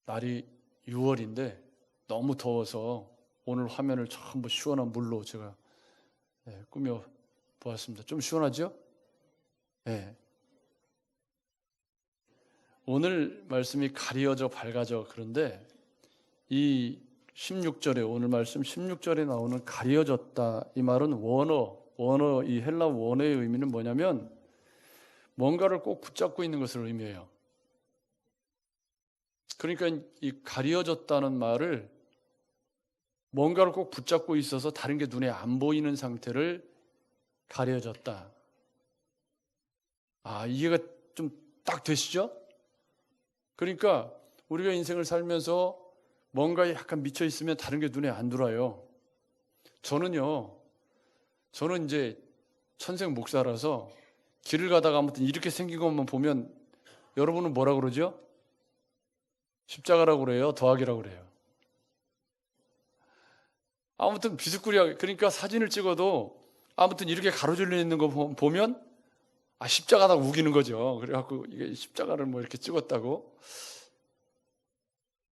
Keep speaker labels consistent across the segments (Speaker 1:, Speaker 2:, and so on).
Speaker 1: 날이 6월인데 너무 더워서 오늘 화면을 전부 시원한 물로 제가 꾸며 보았습니다. 좀 시원하죠? 네. 오늘 말씀이 가리어져 밝아져. 그런데 이 16절에 오늘 말씀 16절에 나오는 가리어졌다, 이 말은 원어 이 헬라 원어의 의미는 뭐냐면 뭔가를 꼭 붙잡고 있는 것을 의미해요. 그러니까 이 가리어졌다는 말을 뭔가를 꼭 붙잡고 있어서 다른 게 눈에 안 보이는 상태를 가려졌다. 이해가 좀 딱 되시죠? 그러니까 우리가 인생을 살면서 뭔가에 약간 미쳐 있으면 다른 게 눈에 안 들어와요. 저는 이제 천생 목사라서 길을 가다가 아무튼 이렇게 생긴 것만 보면 여러분은 뭐라 그러죠? 십자가라고 그래요? 더하기라고 그래요? 아무튼 비스꾸리하게, 그러니까 사진을 찍어도 아무튼 이렇게 가로질려 있는 거 보면 십자가다 우기는 거죠. 그래갖고 이게 십자가를 뭐 이렇게 찍었다고.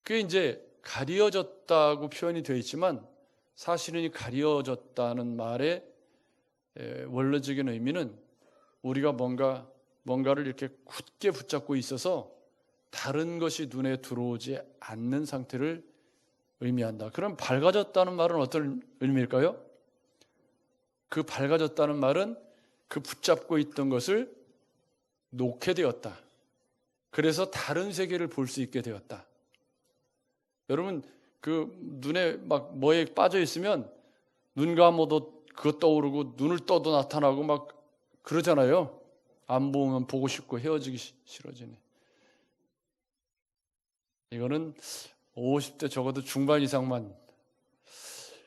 Speaker 1: 그게 이제 가리어졌다고 표현이 되어 있지만 사실은 이 가리어졌다는 말의 원래적인 의미는 우리가 뭔가를 이렇게 굳게 붙잡고 있어서 다른 것이 눈에 들어오지 않는 상태를 의미한다. 그럼 밝아졌다는 말은 어떤 의미일까요? 그 밝아졌다는 말은 그 붙잡고 있던 것을 놓게 되었다. 그래서 다른 세계를 볼 수 있게 되었다. 여러분, 그 눈에 막 뭐에 빠져 있으면 눈 감아도 그거 떠오르고 눈을 떠도 나타나고 막 그러잖아요. 안 보면 보고 싶고 헤어지기 싫어지네. 이거는 50대 적어도 중반 이상만.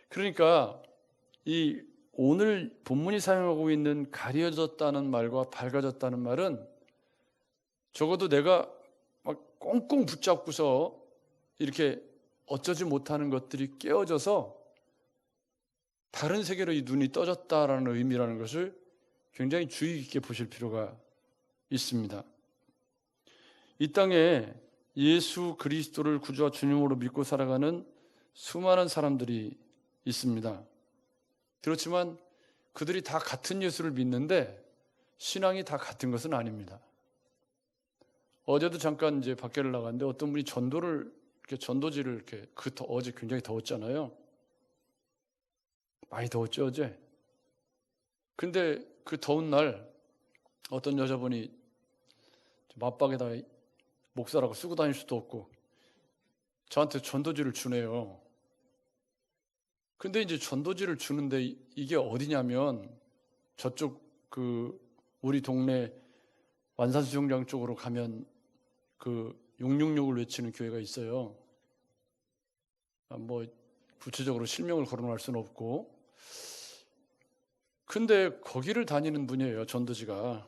Speaker 1: 그러니까 이 오늘 본문이 사용하고 있는 가려졌다는 말과 밝아졌다는 말은 적어도 내가 막 꽁꽁 붙잡고서 이렇게 어쩌지 못하는 것들이 깨어져서 다른 세계로 이 눈이 떠졌다라는 의미라는 것을 굉장히 주의 깊게 보실 필요가 있습니다. 이 땅에 예수 그리스도를 구주와 주님으로 믿고 살아가는 수많은 사람들이 있습니다. 그렇지만 그들이 다 같은 예수를 믿는데 신앙이 다 같은 것은 아닙니다. 어제도 잠깐 이제 밖에를 나갔는데 어떤 분이 전도지를 이렇게 어제 굉장히 더웠잖아요. 많이 더웠죠, 어제. 근데 그 더운 날 어떤 여자분이 맞박에다 목사라고 쓰고 다닐 수도 없고 저한테 전도지를 주네요. 근데 이제 전도지를 주는데 이게 어디냐면 저쪽 우리 동네 완산수영장 쪽으로 가면 그 666을 외치는 교회가 있어요. 뭐 구체적으로 실명을 거론할 수는 없고. 근데 거기를 다니는 분이에요. 전도지가.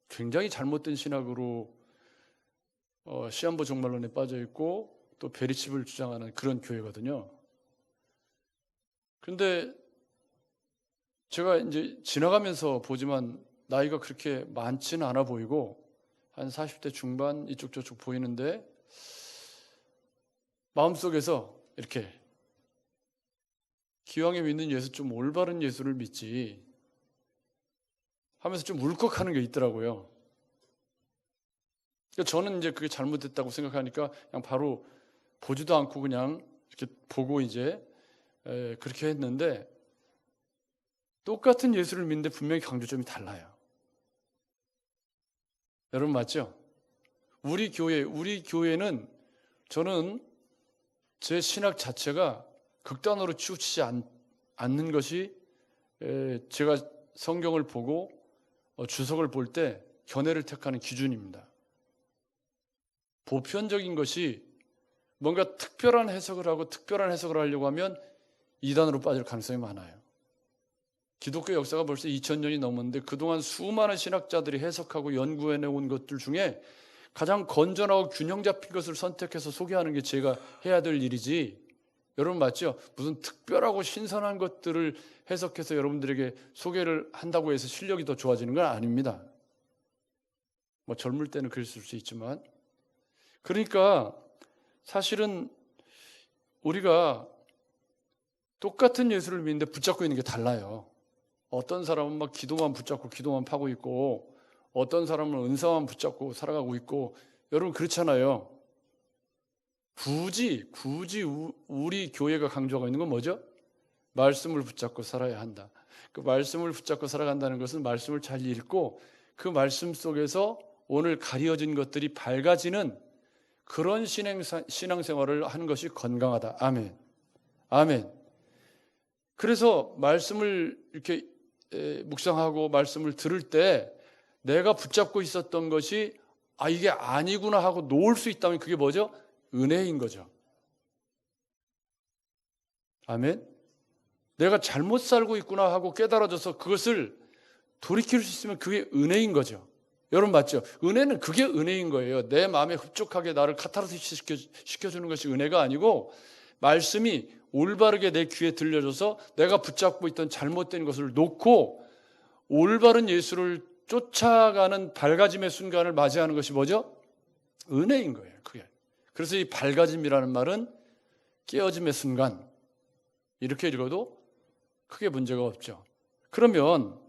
Speaker 1: 굉장히 잘못된 신학으로 시한부 종말론에 빠져 있고 또 베리칩을 주장하는 그런 교회거든요. 근데 제가 이제 지나가면서 보지만 나이가 그렇게 많지는 않아 보이고 한 40대 중반 이쪽 저쪽 보이는데 마음속에서 이렇게 기왕에 믿는 예수 좀 올바른 예수를 믿지 하면서 좀 울컥하는 게 있더라고요. 그러니까 저는 이제 그게 잘못됐다고 생각하니까 그냥 바로 보지도 않고 그냥 이렇게 보고 이제 그렇게 했는데 똑같은 예수를 믿는데 분명히 강조점이 달라요. 여러분 맞죠? 우리 교회는 저는 제 신학 자체가 극단으로 치우치지 않는 것이 제가 성경을 보고 주석을 볼 때 견해를 택하는 기준입니다. 보편적인 것이 뭔가 특별한 해석을 하고 특별한 해석을 하려고 하면 이단으로 빠질 가능성이 많아요. 기독교 역사가 벌써 2000년이 넘었는데 그동안 수많은 신학자들이 해석하고 연구해내온 것들 중에 가장 건전하고 균형 잡힌 것을 선택해서 소개하는 게 제가 해야 될 일이지. 여러분 맞죠? 무슨 특별하고 신선한 것들을 해석해서 여러분들에게 소개를 한다고 해서 실력이 더 좋아지는 건 아닙니다. 뭐 젊을 때는 그랬을 수 있지만. 그러니까 사실은 우리가 똑같은 예수를 믿는데 붙잡고 있는 게 달라요. 어떤 사람은 막 기도만 붙잡고 기도만 파고 있고, 어떤 사람은 은사만 붙잡고 살아가고 있고, 여러분 그렇잖아요. 굳이 우리 교회가 강조하고 있는 건 뭐죠? 말씀을 붙잡고 살아야 한다. 그 말씀을 붙잡고 살아간다는 것은 말씀을 잘 읽고 그 말씀 속에서 오늘 가려진 것들이 밝아지는 그런 신앙생활을 하는 것이 건강하다. 아멘. 아멘. 그래서 말씀을 이렇게 묵상하고 말씀을 들을 때 내가 붙잡고 있었던 것이 이게 아니구나 하고 놓을 수 있다면 그게 뭐죠? 은혜인 거죠. 아멘. 내가 잘못 살고 있구나 하고 깨달아져서 그것을 돌이킬 수 있으면 그게 은혜인 거죠. 여러분 맞죠? 은혜는 그게 은혜인 거예요. 내 마음에 흡족하게 나를 카타르시스 시켜주는 것이 은혜가 아니고, 말씀이 올바르게 내 귀에 들려줘서 내가 붙잡고 있던 잘못된 것을 놓고 올바른 예수를 쫓아가는 밝아짐의 순간을 맞이하는 것이 뭐죠? 은혜인 거예요. 그게. 그래서 이 밝아짐이라는 말은 깨어짐의 순간, 이렇게 읽어도 크게 문제가 없죠. 그러면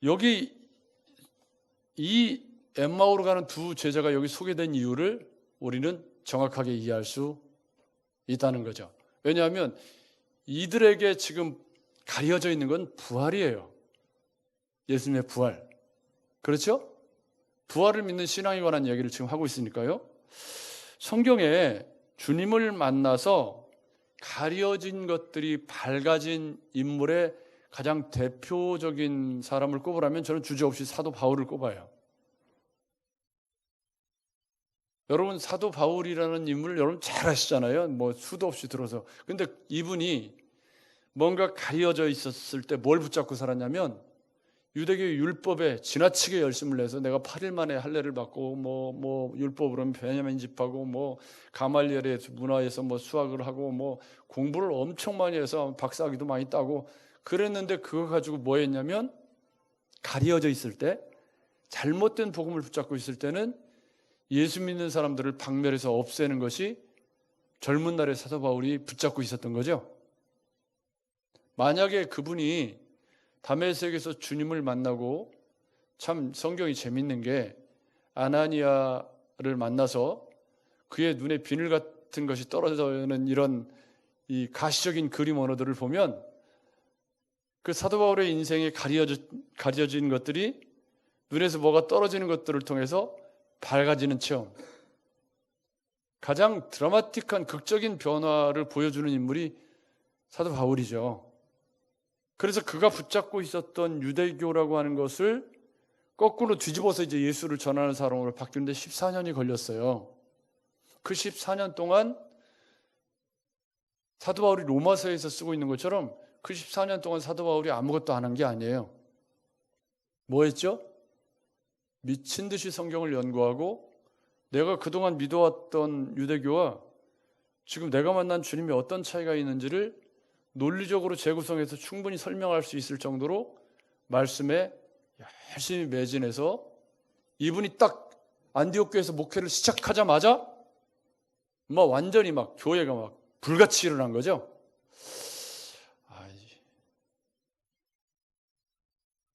Speaker 1: 여기 이 엠마오로 가는 두 제자가 여기 소개된 이유를 우리는 정확하게 이해할 수 있다는 거죠. 왜냐하면 이들에게 지금 가려져 있는 건 부활이에요. 예수님의 부활. 그렇죠? 부활을 믿는 신앙에 관한 이야기를 지금 하고 있으니까요. 성경에 주님을 만나서 가려진 것들이 밝아진 인물의 가장 대표적인 사람을 꼽으라면 저는 주저없이 사도 바울을 꼽아요. 여러분 사도 바울이라는 인물을 여러분 잘 아시잖아요. 뭐 수도 없이 들어서. 근데 이분이 뭔가 가려져 있었을 때 뭘 붙잡고 살았냐면 유대교 율법에 지나치게 열심을 내서 내가 8일 만에 할례를 받고 뭐 율법으로는 베냐민 집하고 뭐 가말리엘의 문화에서 뭐 수학을 하고 뭐 공부를 엄청 많이 해서 박사학위도 많이 따고 그랬는데 그거 가지고 뭐 했냐면 가려져 있을 때 잘못된 복음을 붙잡고 있을 때는 예수 믿는 사람들을 박멸해서 없애는 것이 젊은 날의 사도 바울이 붙잡고 있었던 거죠. 만약에 그분이 다메섹에서 주님을 만나고, 참 성경이 재밌는 게 아나니아를 만나서 그의 눈에 비늘 같은 것이 떨어져는 이런 이 가시적인 그림 언어들을 보면 그 사도 바울의 인생에 가려진 것들이 눈에서 뭐가 떨어지는 것들을 통해서 밝아지는 체험, 가장 드라마틱한 극적인 변화를 보여주는 인물이 사도 바울이죠. 그래서 그가 붙잡고 있었던 유대교라고 하는 것을 거꾸로 뒤집어서 이제 예수를 전하는 사람으로 바뀌는데 14년이 걸렸어요. 그 14년 동안 사도 바울이 로마서에서 쓰고 있는 것처럼 그 14년 동안 사도 바울이 아무것도 안 한 게 아니에요. 뭐 했죠? 미친 듯이 성경을 연구하고 내가 그동안 믿어왔던 유대교와 지금 내가 만난 주님이 어떤 차이가 있는지를 논리적으로 재구성해서 충분히 설명할 수 있을 정도로 말씀에 열심히 매진해서 이분이 딱 안디옥 교회에서 목회를 시작하자마자 막 완전히 막 교회가 막 불같이 일어난 거죠.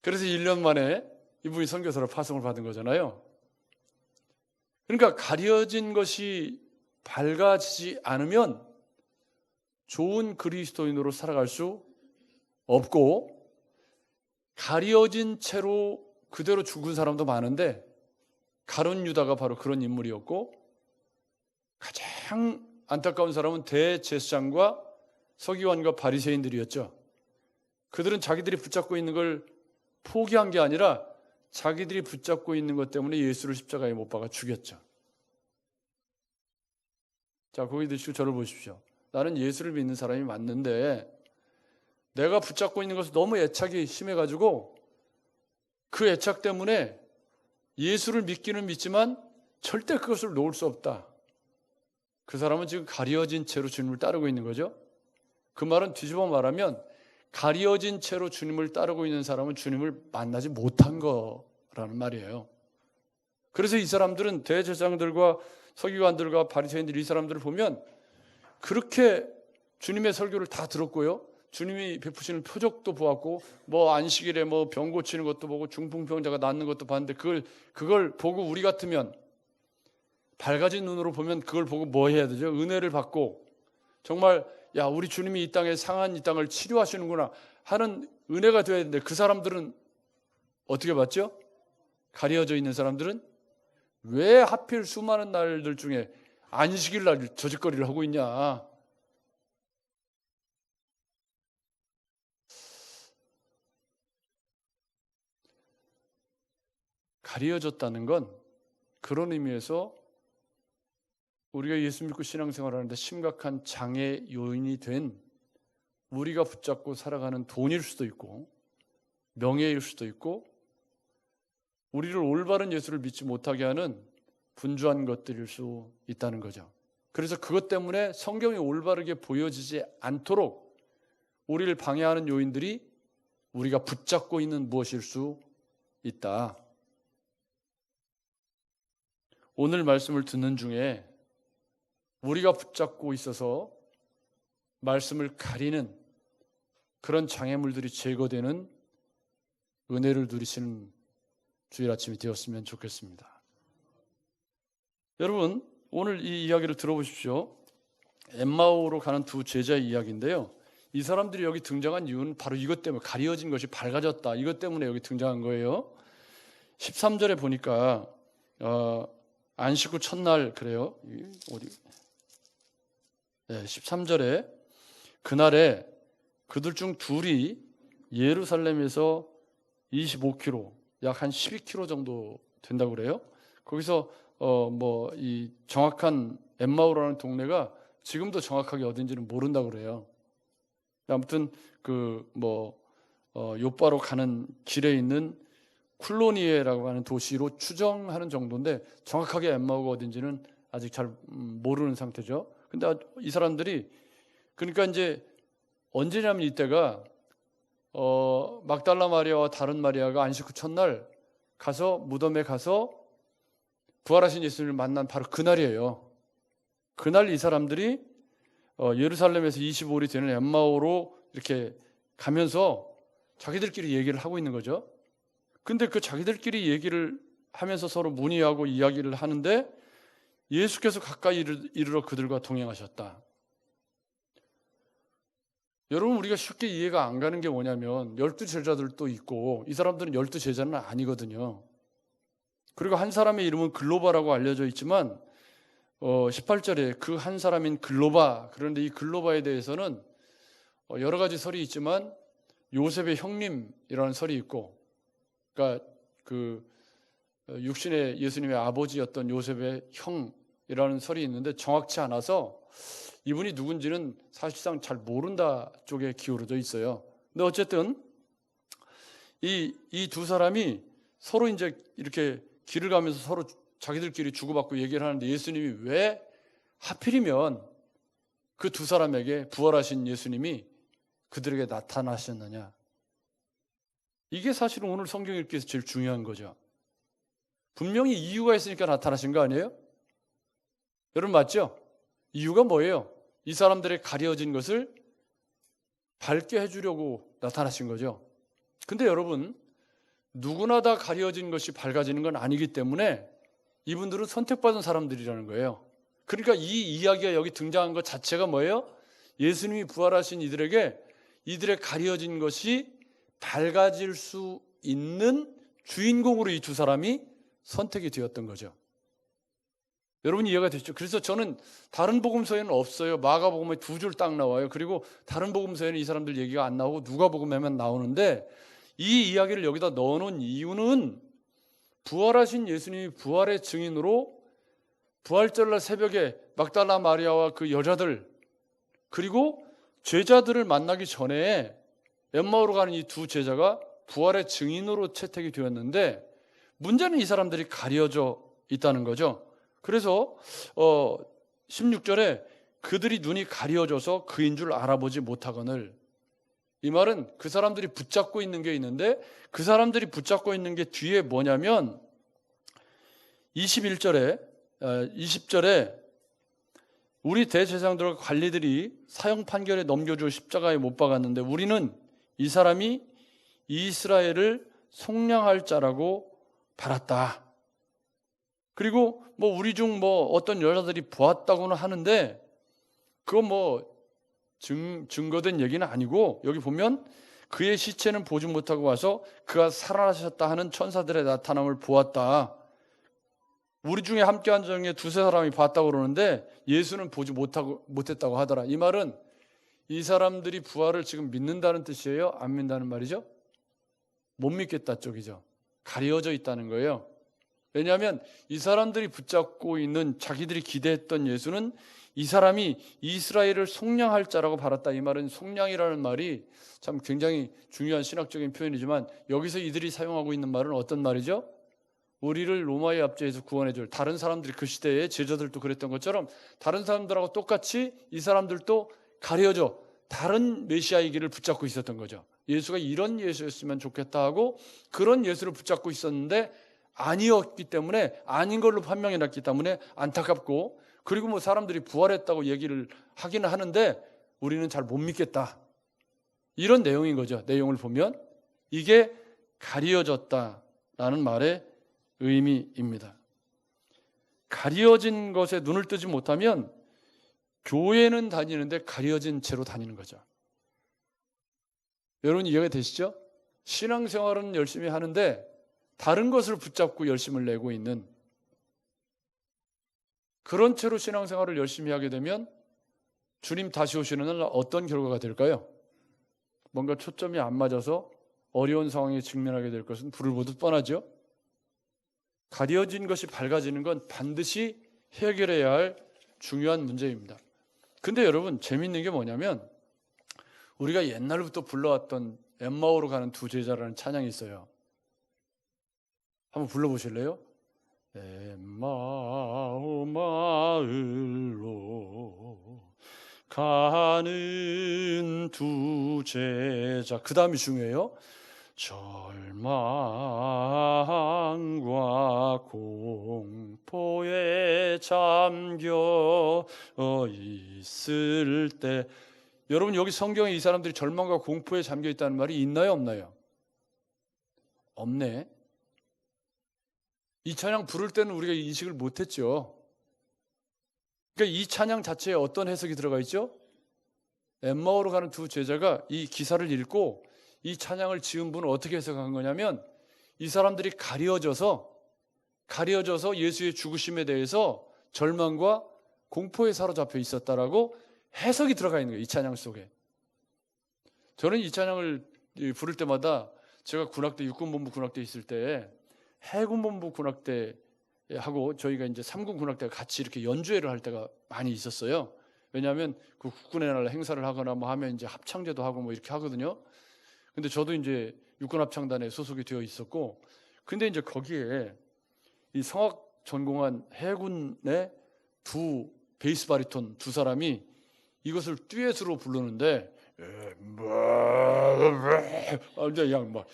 Speaker 1: 그래서 1년 만에 이분이 선교사로 파송을 받은 거잖아요. 그러니까 가려진 것이 밝아지지 않으면 좋은 그리스도인으로 살아갈 수 없고, 가려진 채로 그대로 죽은 사람도 많은데 가룟 유다가 바로 그런 인물이었고, 가장 안타까운 사람은 대제사장과 서기관과 바리새인들이었죠. 그들은 자기들이 붙잡고 있는 걸 포기한 게 아니라 자기들이 붙잡고 있는 것 때문에 예수를 십자가에 못 박아 죽였죠. 자, 거기 드시고 저를 보십시오. 나는 예수를 믿는 사람이 맞는데 내가 붙잡고 있는 것은 너무 애착이 심해가지고 그 애착 때문에 예수를 믿기는 믿지만 절대 그것을 놓을 수 없다. 그 사람은 지금 가려진 채로 주님을 따르고 있는 거죠. 그 말은 뒤집어 말하면 가려진 채로 주님을 따르고 있는 사람은 주님을 만나지 못한 거라는 말이에요. 그래서 이 사람들은 대제사장들과 서기관들과 바리새인들 이 사람들을 보면 그렇게 주님의 설교를 다 들었고요. 주님이 베푸시는 표적도 보았고 뭐 안식일에 뭐 병 고치는 것도 보고 중풍병자가 낫는 것도 봤는데 그걸 보고 우리 같으면 밝아진 눈으로 보면 그걸 보고 뭐 해야 되죠? 은혜를 받고 정말 야 우리 주님이 이 땅에 상한 이 땅을 치료하시는구나 하는 은혜가 되어야 되는데 그 사람들은 어떻게 봤죠? 가려져 있는 사람들은 왜 하필 수많은 날들 중에 안식일 날 저짓거리를 하고 있냐? 가려졌다는 건 그런 의미에서 우리가 예수 믿고 신앙생활하는데 심각한 장애 요인이 된 우리가 붙잡고 살아가는 돈일 수도 있고 명예일 수도 있고 우리를 올바른 예수를 믿지 못하게 하는 분주한 것들일 수 있다는 거죠. 그래서 그것 때문에 성경이 올바르게 보여지지 않도록 우리를 방해하는 요인들이 우리가 붙잡고 있는 무엇일 수 있다. 오늘 말씀을 듣는 중에 우리가 붙잡고 있어서 말씀을 가리는 그런 장애물들이 제거되는 은혜를 누리시는 주일 아침이 되었으면 좋겠습니다. 여러분, 오늘 이 이야기를 들어보십시오. 엠마오로 가는 두 제자의 이야기인데요. 이 사람들이 여기 등장한 이유는 바로 이것 때문에 가려진 것이 밝아졌다. 이것 때문에 여기 등장한 거예요. 13절에 보니까 안식 후 첫날 그래요. 어디? 네, 13절에 그날에 그들 중 둘이 예루살렘에서 25km, 약 한 12km 정도 된다고 그래요. 거기서 이 정확한 엠마오라는 동네가 지금도 정확하게 어딘지는 모른다고 그래요. 아무튼 요바로 가는 길에 있는 쿨로니에라고 하는 도시로 추정하는 정도인데 정확하게 엠마오가 어딘지는 아직 잘 모르는 상태죠. 근데 이 사람들이 그러니까 이제 언제냐면 이때가 막달라 마리아와 다른 마리아가 안식 후 첫날 가서 무덤에 가서 부활하신 예수님을 만난 바로 그날이에요. 그날 이 사람들이 예루살렘에서 25일이 되는 엠마오로 이렇게 가면서 자기들끼리 얘기를 하고 있는 거죠. 근데 그 자기들끼리 얘기를 하면서 서로 문의하고 이야기를 하는데 예수께서 가까이 이르러 그들과 동행하셨다. 여러분, 우리가 쉽게 이해가 안 가는 게 뭐냐면 12제자들도 있고 이 사람들은 12제자는 아니거든요. 그리고 한 사람의 이름은 글로바라고 알려져 있지만 18절에 그 한 사람인 글로바, 그런데 이 글로바에 대해서는 여러 가지 설이 있지만 요셉의 형님이라는 설이 있고, 그러니까 그 육신의 예수님의 아버지였던 요셉의 형이라는 설이 있는데 정확치 않아서 이분이 누군지는 사실상 잘 모른다 쪽에 기울어져 있어요. 근데 어쨌든 이 두 사람이 서로 이제 이렇게 길을 가면서 서로 자기들끼리 주고받고 얘기를 하는데 예수님이 왜 하필이면 그 두 사람에게 부활하신 예수님이 그들에게 나타나셨느냐. 이게 사실은 오늘 성경 읽기에서 제일 중요한 거죠. 분명히 이유가 있으니까 나타나신 거 아니에요? 여러분 맞죠? 이유가 뭐예요? 이 사람들의 가려진 것을 밝게 해주려고 나타나신 거죠. 근데 여러분, 누구나 다 가려진 것이 밝아지는 건 아니기 때문에 이분들은 선택받은 사람들이라는 거예요. 그러니까 이 이야기가 여기 등장한 것 자체가 뭐예요? 예수님이 부활하신 이들에게 이들의 가려진 것이 밝아질 수 있는 주인공으로 이 두 사람이 선택이 되었던 거죠. 여러분 이해가 되죠? 그래서 저는 다른 복음서에는 없어요. 마가복음에 두 줄 딱 나와요. 그리고 다른 복음서에는 이 사람들 얘기가 안 나오고 누가복음에만 나오는데 이 이야기를 여기다 넣어놓은 이유는 부활하신 예수님이 부활의 증인으로 부활절날 새벽에 막달라 마리아와 그 여자들 그리고 제자들을 만나기 전에 엠마오로 가는 이 두 제자가 부활의 증인으로 채택이 되었는데 문제는 이 사람들이 가려져 있다는 거죠. 그래서 16절에 그들이 눈이 가려져서 그인 줄 알아보지 못하거늘, 이 말은 그 사람들이 붙잡고 있는 게 있는데 그 사람들이 붙잡고 있는 게 뒤에 뭐냐면 21절에 20절에 우리 대제사장들과 관리들이 사형 판결에 넘겨주어 십자가에 못 박았는데 우리는 이 사람이 이스라엘을 속량할 자라고 바랐다. 그리고 뭐 우리 중 뭐 어떤 여자들이 보았다고는 하는데 그건 뭐 증거된 얘기는 아니고 여기 보면 그의 시체는 보지 못하고 와서 그가 살아나셨다 하는 천사들의 나타남을 보았다. 우리 중에 함께한 중에 두세 사람이 봤다고 그러는데 예수는 보지 못했다고 하더라. 이 말은 이 사람들이 부활을 지금 믿는다는 뜻이에요? 안 믿는다는 말이죠? 못 믿겠다 쪽이죠. 가려져 있다는 거예요. 왜냐하면 이 사람들이 붙잡고 있는 자기들이 기대했던 예수는 이 사람이 이스라엘을 속량할 자라고 바랐다. 이 말은 속량이라는 말이 참 굉장히 중요한 신학적인 표현이지만 여기서 이들이 사용하고 있는 말은 어떤 말이죠? 우리를 로마의 압제에서 구원해줄, 다른 사람들이 그 시대에 제자들도 그랬던 것처럼 다른 사람들하고 똑같이 이 사람들도 가려져 다른 메시아의 길을 붙잡고 있었던 거죠. 예수가 이런 예수였으면 좋겠다 하고 그런 예수를 붙잡고 있었는데 아니었기 때문에 아닌 걸로 판명해 놨기 때문에 안타깝고, 그리고 뭐 사람들이 부활했다고 얘기를 하기는 하는데 우리는 잘 못 믿겠다, 이런 내용인 거죠. 내용을 보면 이게 가리어졌다라는 말의 의미입니다. 가리어진 것에 눈을 뜨지 못하면 교회는 다니는데 가리어진 채로 다니는 거죠. 여러분 이해가 되시죠? 신앙생활은 열심히 하는데 다른 것을 붙잡고 열심을 내고 있는 그런 채로 신앙생활을 열심히 하게 되면 주님 다시 오시는 날 어떤 결과가 될까요? 뭔가 초점이 안 맞아서 어려운 상황에 직면하게 될 것은 불을 보듯 뻔하죠. 가려진 것이 밝아지는 건 반드시 해결해야 할 중요한 문제입니다. 근데 여러분 재밌는 게 뭐냐면 우리가 옛날부터 불러왔던 엠마오로 가는 두 제자라는 찬양이 있어요. 한번 불러보실래요? 엠마오 마을로 가는 두 제자. 그 다음이 중요해요. 절망과 공포에 잠겨 있을 때. 여러분 여기 성경에 이 사람들이 절망과 공포에 잠겨 있다는 말이 있나요 없나요? 없네. 이 찬양 부를 때는 우리가 인식을 못했죠. 그러니까 이 찬양 자체에 어떤 해석이 들어가 있죠? 엠마오로 가는 두 제자가 이 기사를 읽고 이 찬양을 지은 분은 어떻게 해석한 거냐면 이 사람들이 가려져서 예수의 죽으심에 대해서 절망과 공포에 사로잡혀 있었다라고 해석이 들어가 있는 거예요. 이 찬양 속에. 저는 이 찬양을 부를 때마다 제가 군악대 육군본부 군악대 있을 때 해군본부 군악대 하고 저희가 이제 3군 군악대가 같이 이렇게 연주회를 할 때가 많이 있었어요. 왜냐하면 그 국군의 날 행사를 하거나 뭐 하면 이제 합창제도 하고 뭐 이렇게 하거든요. 근데 저도 이제 육군 합창단에 소속이 되어 있었고, 근데 이제 거기에 이 성악 전공한 해군의 두 베이스 바리톤 두 사람이 이것을 듀엣으로 부르는데 그냥 막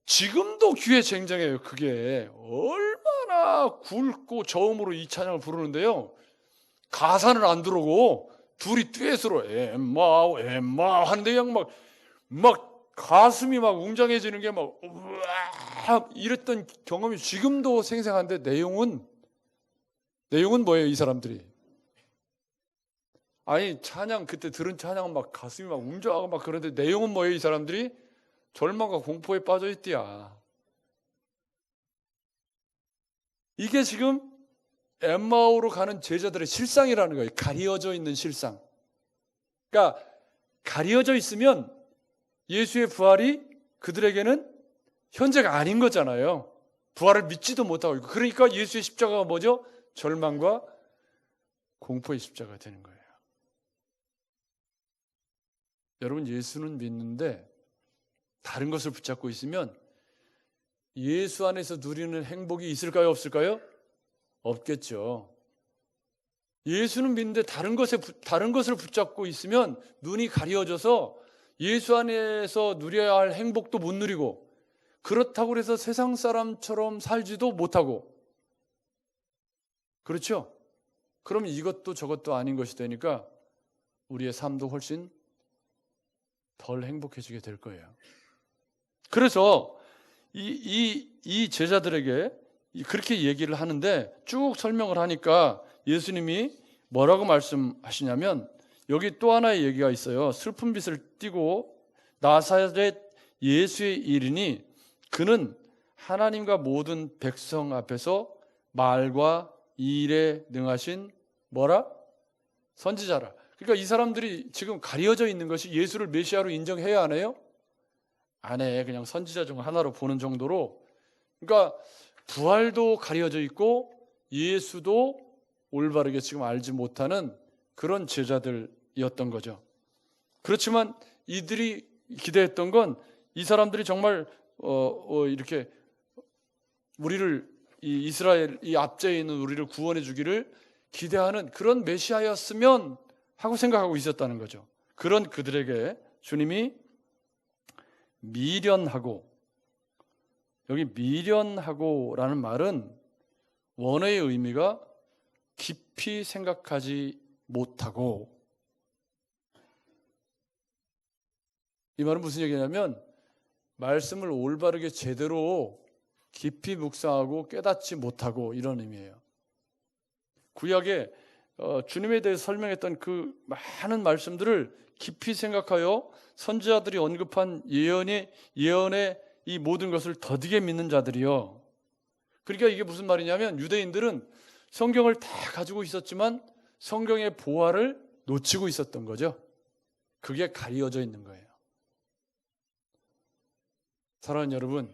Speaker 1: 지금도 귀에 쟁쟁해요. 그게 얼마나 굵고 저음으로 이 찬양을 부르는데요. 가사는 안 들어오고 둘이 듀엣으로 엠마오 엠마 하는데 그냥 막 가슴이 막 웅장해지는 게 막 이랬던 경험이 지금도 생생한데 내용은 뭐예요? 이 사람들이 아니 찬양 그때 들은 찬양은 막 가슴이 막 웅장하고 막 그런데 내용은 뭐예요? 이 사람들이 절망과 공포에 빠져 있디야. 이게 지금 엠마오로 가는 제자들의 실상이라는 거예요. 가리어져 있는 실상. 그러니까 가리어져 있으면 예수의 부활이 그들에게는 현재가 아닌 거잖아요. 부활을 믿지도 못하고 있고. 그러니까 예수의 십자가가 뭐죠? 절망과 공포의 십자가가 되는 거예요. 여러분 예수는 믿는데 다른 것을 붙잡고 있으면 예수 안에서 누리는 행복이 있을까요? 없을까요? 없겠죠. 예수는 믿는데 다른 것을 붙잡고 있으면 눈이 가려져서 예수 안에서 누려야 할 행복도 못 누리고, 그렇다고 해서 세상 사람처럼 살지도 못하고, 그렇죠? 그러면 이것도 저것도 아닌 것이 되니까 우리의 삶도 훨씬 덜 행복해지게 될 거예요. 그래서 이 제자들에게 그렇게 얘기를 하는데 쭉 설명을 하니까 예수님이 뭐라고 말씀하시냐면 여기 또 하나의 얘기가 있어요. 슬픈 빛을 띠고 나사렛 예수의 이르니 그는 하나님과 모든 백성 앞에서 말과 일에 능하신 뭐라? 선지자라. 그러니까 이 사람들이 지금 가려져 있는 것이 예수를 메시아로 인정해야 하나요? 안 해. 그냥 선지자 중 하나로 보는 정도로. 그러니까 부활도 가려져 있고 예수도 올바르게 지금 알지 못하는 그런 제자들이었던 거죠. 그렇지만 이들이 기대했던 건 이 사람들이 정말 이렇게 우리를 이 이스라엘 이 압제에 있는 우리를 구원해 주기를 기대하는 그런 메시아였으면 하고 생각하고 있었다는 거죠. 그런 그들에게 주님이 미련하고, 여기 미련하고라는 말은 원어의 의미가 깊이 생각하지 못하고, 이 말은 무슨 얘기냐면 말씀을 올바르게 제대로 깊이 묵상하고 깨닫지 못하고 이런 의미예요. 구약에 주님에 대해서 설명했던 그 많은 말씀들을 깊이 생각하여 선지자들이 언급한 예언의 이 모든 것을 더디게 믿는 자들이요. 그러니까 이게 무슨 말이냐면 유대인들은 성경을 다 가지고 있었지만 성경의 보화를 놓치고 있었던 거죠. 그게 가려져 있는 거예요. 사랑하는 여러분,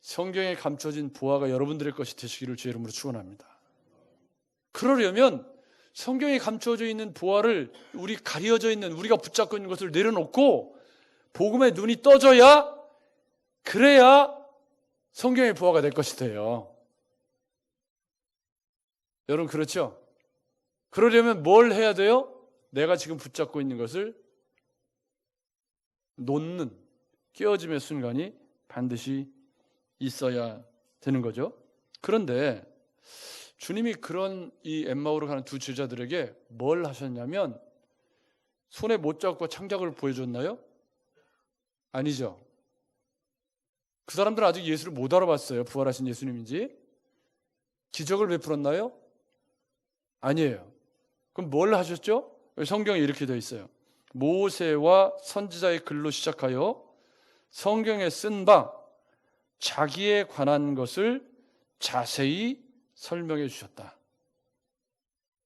Speaker 1: 성경에 감춰진 보화가 여러분들의 것이 되시기를 주의 이름으로 축원합니다. 그러려면 성경에 감춰져 있는 보화를 우리 가려져 있는 우리가 붙잡고 있는 것을 내려놓고 복음의 눈이 떠져야, 그래야 성경의 보화가 될 것이 돼요. 여러분 그렇죠? 그러려면 뭘 해야 돼요? 내가 지금 붙잡고 있는 것을 놓는 깨어짐의 순간이 반드시 있어야 되는 거죠. 그런데 주님이 그런 이 엠마오로 가는 두 제자들에게 뭘 하셨냐면 손에 못 잡고 창작을 보여줬나요? 아니죠. 그 사람들은 아직 예수를 못 알아봤어요. 부활하신 예수님인지. 기적을 베풀었나요? 아니에요. 그럼 뭘 하셨죠? 성경에 이렇게 되어 있어요. 모세와 선지자의 글로 시작하여 성경에 쓴 바 자기에 관한 것을 자세히 설명해 주셨다.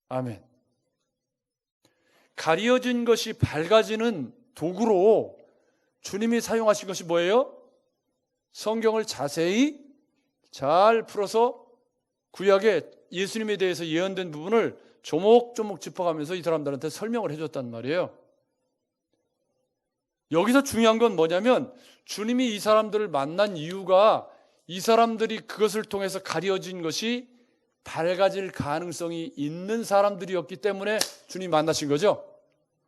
Speaker 1: 아멘. 가려진 것이 밝아지는 도구로 주님이 사용하신 것이 뭐예요? 성경을 자세히 잘 풀어서 구약에 예수님에 대해서 예언된 부분을 조목조목 짚어가면서 이 사람들한테 설명을 해줬단 말이에요. 여기서 중요한 건 뭐냐면 주님이 이 사람들을 만난 이유가 이 사람들이 그것을 통해서 가려진 것이 밝아질 가능성이 있는 사람들이었기 때문에 주님 만나신 거죠.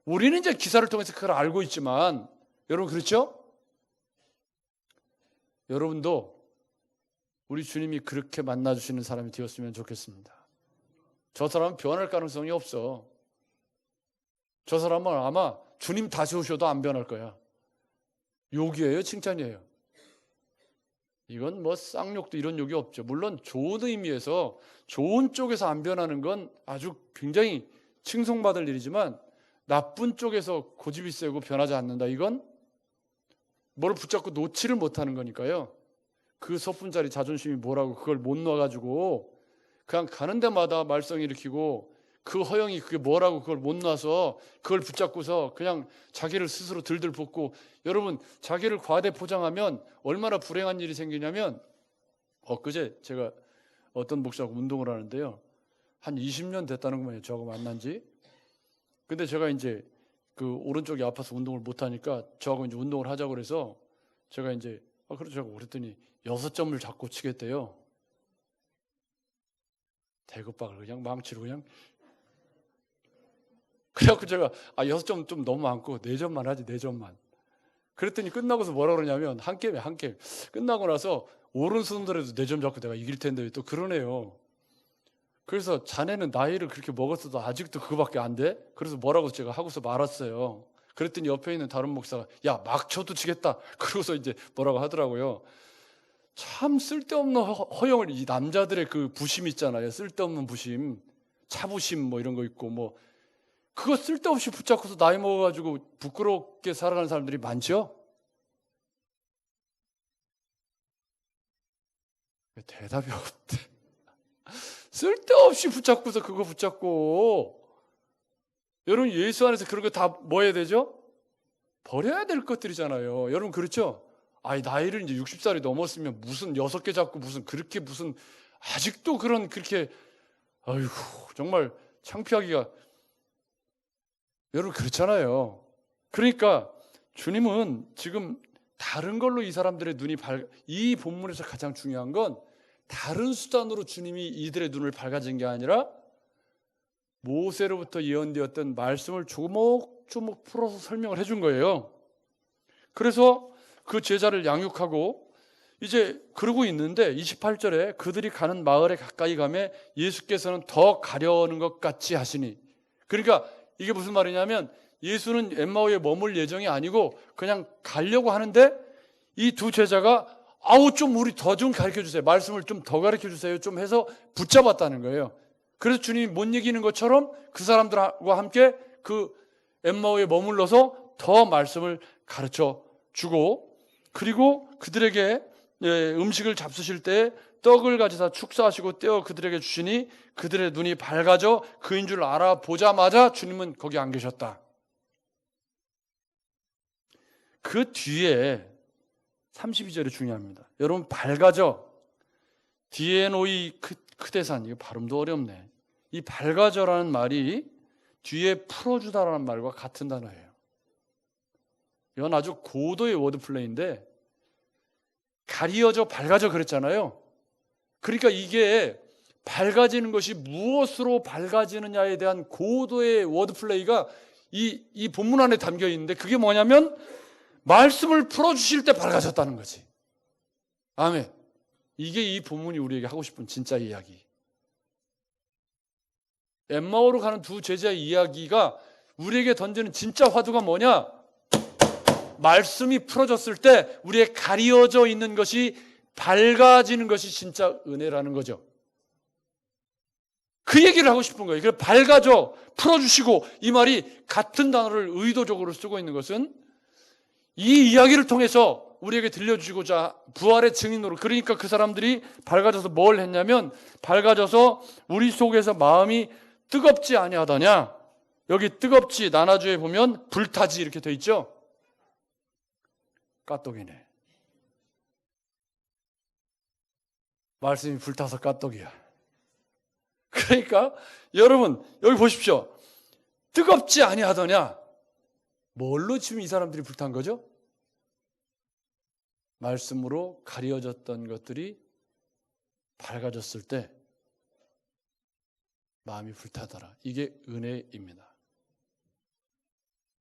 Speaker 1: 우리는 이제 기사를 통해서 그걸 알고 있지만 여러분 그렇죠? 여러분도 우리 주님이 그렇게 만나주시는 사람이 되었으면 좋겠습니다. 저 사람은 변할 가능성이 없어. 저 사람은 아마 주님 다시 오셔도 안 변할 거야. 욕이에요? 칭찬이에요? 이건 뭐 쌍욕도 이런 욕이 없죠. 물론 좋은 의미에서 좋은 쪽에서 안 변하는 건 아주 굉장히 칭송받을 일이지만 나쁜 쪽에서 고집이 세고 변하지 않는다. 이건 뭘 붙잡고 놓지를 못하는 거니까요. 그 서푼자리 자존심이 뭐라고 그걸 못 놔가지고 그냥 가는 데마다 말썽 일으키고 그 허영이 그게 뭐라고 그걸 못 놔서 그걸 붙잡고서 그냥 자기를 스스로 들들 볶고, 여러분 자기를 과대 포장하면 얼마나 불행한 일이 생기냐면 엊그제 제가 어떤 목사하고 운동을 하는데요. 한 20년 됐다는 거예요. 저하고 만난 지. 근데 제가 이제 그 오른쪽이 아파서 운동을 못 하니까 저하고 이제 운동을 하자고 그래서 제가 이제 그렇죠 그랬더니 6점을 잡고 치겠대요. 대급박을 그냥 망치로 그냥. 그래갖고 제가 6점 좀 너무 많고 4점만 하지 4점만. 그랬더니 끝나고서 뭐라 그러냐면 한 게임에 끝나고 나서 오른손들에도 4점 잡고 내가 이길 텐데 또 그러네요. 그래서 자네는 나이를 그렇게 먹었어도 아직도 그거밖에 안 돼? 그래서 뭐라고 제가 하고서 말았어요. 그랬더니 옆에 있는 다른 목사가 야, 막 쳐도 치겠다. 그러고서 이제 뭐라고 하더라고요. 참 쓸데없는 허영을, 이 남자들의 그 부심 있잖아요. 쓸데없는 부심, 차부심 뭐 이런 거 있고 뭐 그거 쓸데없이 붙잡고서 나이 먹어가지고 부끄럽게 살아가는 사람들이 많죠. 대답이 없대. 쓸데없이 붙잡고서 그거 붙잡고. 여러분 예수 안에서 그런 거 다 뭐 해야 되죠? 버려야 될 것들이잖아요. 여러분 그렇죠? 아이 나이를 이제 60살이 넘었으면 무슨 6개 잡고 무슨 그렇게 무슨 아직도 그런 그렇게 아이고 정말 창피하기가. 여러분 그렇잖아요. 그러니까 주님은 지금 다른 걸로 이 사람들의 눈이 이 본문에서 가장 중요한 건 다른 수단으로 주님이 이들의 눈을 밝아진 게 아니라 모세로부터 예언되었던 말씀을 조목조목 풀어서 설명을 해준 거예요. 그래서 그 제자를 양육하고 이제 그러고 있는데 28절에 그들이 가는 마을에 가까이 가매 예수께서는 더 가려는 것 같이 하시니. 그러니까 이게 무슨 말이냐면 예수는 엠마오에 머물 예정이 아니고 그냥 가려고 하는데 이 두 제자가 아우 좀 우리 더 좀 가르쳐 주세요. 말씀을 좀 더 가르쳐 주세요. 좀 해서 붙잡았다는 거예요. 그래서 주님이 못 이기는 것처럼 그 사람들과 함께 그 엠마오에 머물러서 더 말씀을 가르쳐 주고 그리고 그들에게 음식을 잡수실 때 떡을 가지사 축사하시고 떼어 그들에게 주시니 그들의 눈이 밝아져 그인 줄 알아보자마자 주님은 거기 안 계셨다. 그 뒤에 32절이 중요합니다. 여러분 밝아져 디에노이 크데산, 이거 발음도 어렵네. 이 밝아져라는 말이 뒤에 풀어주다라는 말과 같은 단어예요. 이건 아주 고도의 워드플레이인데 가리어져 밝아져 그랬잖아요. 그러니까 이게 밝아지는 것이 무엇으로 밝아지느냐에 대한 고도의 워드플레이가 이 본문 안에 담겨 있는데 그게 뭐냐면 말씀을 풀어주실 때 밝아졌다는 거지. 아멘. 이게 이 본문이 우리에게 하고 싶은 진짜 이야기. 엠마오로 가는 두 제자의 이야기가 우리에게 던지는 진짜 화두가 뭐냐? 말씀이 풀어졌을 때 우리의 가리어져 있는 것이 밝아지는 것이 진짜 은혜라는 거죠. 그 얘기를 하고 싶은 거예요. 그래서 밝아져, 풀어주시고, 이 말이 같은 단어를 의도적으로 쓰고 있는 것은 이 이야기를 통해서 우리에게 들려주시고자 부활의 증인으로, 그러니까 그 사람들이 밝아져서 뭘 했냐면 밝아져서 우리 속에서 마음이 뜨겁지 아니하더냐. 여기 뜨겁지 나나주에 보면 불타지 이렇게 돼 있죠. 까똑이네. 말씀이 불타서 까똑이야. 그러니까 여러분 여기 보십시오. 뜨겁지 아니하더냐. 뭘로 지금 이 사람들이 불탄 거죠? 말씀으로 가려졌던 것들이 밝아졌을 때 마음이 불타더라. 이게 은혜입니다.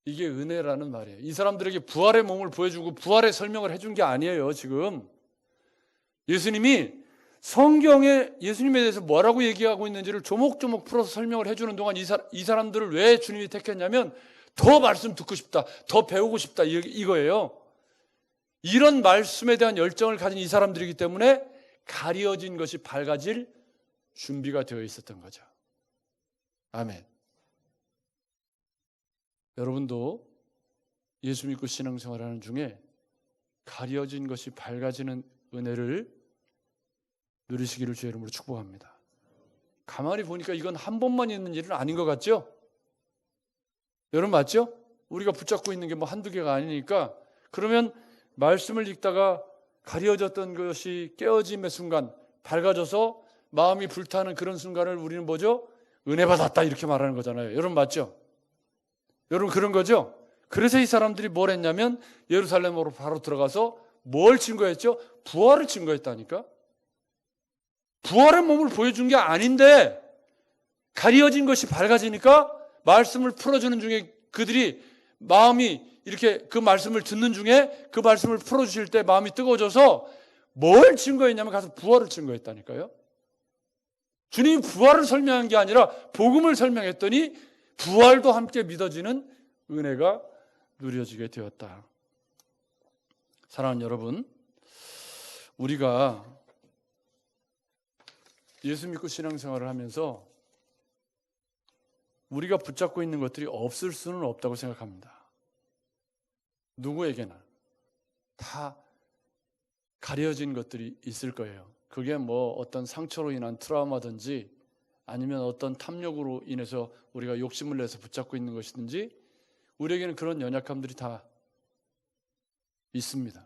Speaker 1: 이게 은혜라는 말이에요. 이 사람들에게 부활의 몸을 보여주고 부활의 설명을 해준 게 아니에요. 지금 예수님이 성경에 예수님에 대해서 뭐라고 얘기하고 있는지를 조목조목 풀어서 설명을 해주는 동안 이 사람들을 왜 주님이 택했냐면 더 말씀 듣고 싶다, 더 배우고 싶다 이거예요. 이런 말씀에 대한 열정을 가진 이 사람들이기 때문에 가려진 것이 밝아질 준비가 되어 있었던 거죠. 아멘. 여러분도 예수 믿고 신앙생활하는 중에 가려진 것이 밝아지는 은혜를 누리시기를 주의 이름으로 축복합니다. 가만히 보니까 이건 한 번만 있는 일은 아닌 것 같죠? 여러분 맞죠? 우리가 붙잡고 있는 게 뭐 한두 개가 아니니까. 그러면 말씀을 읽다가 가려졌던 것이 깨어짐의 순간, 밝아져서 마음이 불타는 그런 순간을 우리는 뭐죠? 은혜 받았다 이렇게 말하는 거잖아요. 여러분 맞죠? 여러분 그런 거죠? 그래서 이 사람들이 뭘 했냐면 예루살렘으로 바로 들어가서 뭘 증거했죠? 부활을 증거했다니까. 부활의 몸을 보여준 게 아닌데 가려진 것이 밝아지니까 말씀을 풀어주는 중에 그들이 마음이 이렇게 그 말씀을 듣는 중에 그 말씀을 풀어주실 때 마음이 뜨거워져서 뭘 증거했냐면 가서 부활을 증거했다니까요. 주님이 부활을 설명한 게 아니라 복음을 설명했더니 부활도 함께 믿어지는 은혜가 누려지게 되었다. 사랑하는 여러분, 우리가 예수 믿고 신앙생활을 하면서 우리가 붙잡고 있는 것들이 없을 수는 없다고 생각합니다. 누구에게나 다 가려진 것들이 있을 거예요. 그게 뭐 어떤 상처로 인한 트라우마든지 아니면 어떤 탐욕으로 인해서 우리가 욕심을 내서 붙잡고 있는 것이든지 우리에게는 그런 연약함들이 다 있습니다.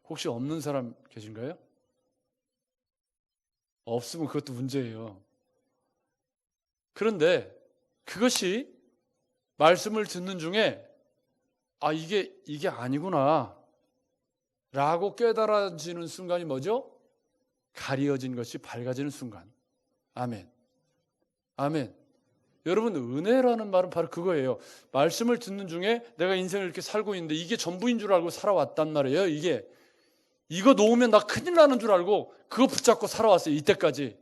Speaker 1: 혹시 없는 사람 계신가요? 없으면 그것도 문제예요. 그런데 그것이 말씀을 듣는 중에 이게 아니구나 라고 깨달아지는 순간이 뭐죠? 가려진 것이 밝아지는 순간. 아멘. 아멘. 여러분, 은혜라는 말은 바로 그거예요. 말씀을 듣는 중에 내가 인생을 이렇게 살고 있는데 이게 전부인 줄 알고 살아왔단 말이에요. 이거 놓으면 나 큰일 나는 줄 알고 그거 붙잡고 살아왔어요. 이때까지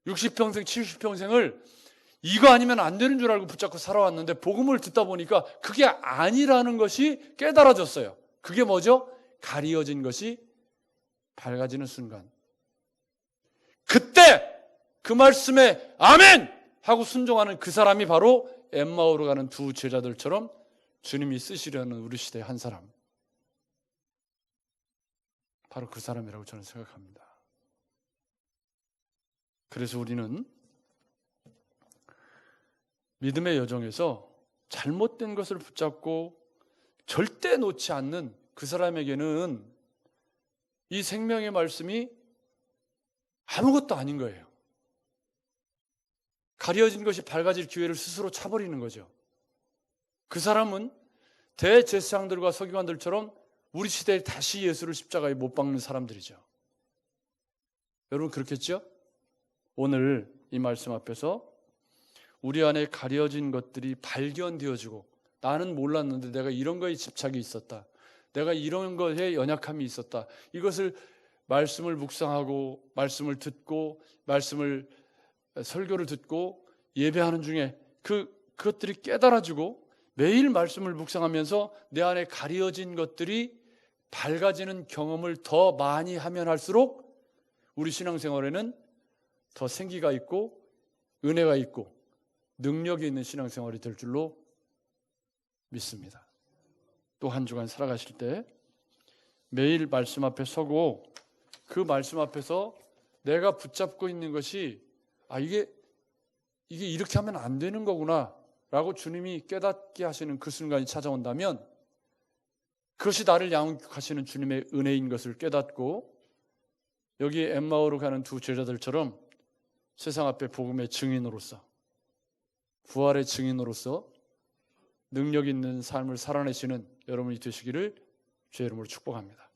Speaker 1: 60평생 70평생을 이거 아니면 안 되는 줄 알고 붙잡고 살아왔는데 복음을 듣다 보니까 그게 아니라는 것이 깨달아졌어요. 그게 뭐죠? 가리어진 것이 밝아지는 순간. 그때 그 말씀에 아멘! 하고 순종하는 그 사람이 바로 엠마오로 가는 두 제자들처럼 주님이 쓰시려는 우리 시대의 한 사람. 바로 그 사람이라고 저는 생각합니다. 그래서 우리는 믿음의 여정에서 잘못된 것을 붙잡고 절대 놓지 않는 그 사람에게는 이 생명의 말씀이 아무것도 아닌 거예요. 가려진 것이 밝아질 기회를 스스로 차버리는 거죠. 그 사람은 대제사장들과 서기관들처럼 우리 시대에 다시 예수를 십자가에 못 박는 사람들이죠. 여러분 그렇겠죠? 오늘 이 말씀 앞에서 우리 안에 가려진 것들이 발견되어지고 나는 몰랐는데 내가 이런 거에 집착이 있었다. 내가 이런 거에 연약함이 있었다. 이것을 말씀을 묵상하고 말씀을 듣고 설교를 듣고 예배하는 중에 그것들이 깨달아지고 매일 말씀을 묵상하면서 내 안에 가려진 것들이 밝아지는 경험을 더 많이 하면 할수록 우리 신앙생활에는 더 생기가 있고 은혜가 있고 능력이 있는 신앙생활이 될 줄로 믿습니다. 또 한 주간 살아가실 때 매일 말씀 앞에 서고 그 말씀 앞에서 내가 붙잡고 있는 것이 이게 이렇게 하면 안 되는 거구나 라고 주님이 깨닫게 하시는 그 순간이 찾아온다면 그것이 나를 양육하시는 주님의 은혜인 것을 깨닫고 여기 엠마오로 가는 두 제자들처럼 세상 앞에 복음의 증인으로서 부활의 증인으로서 능력 있는 삶을 살아내시는 여러분이 되시기를 주의 이름으로 축복합니다.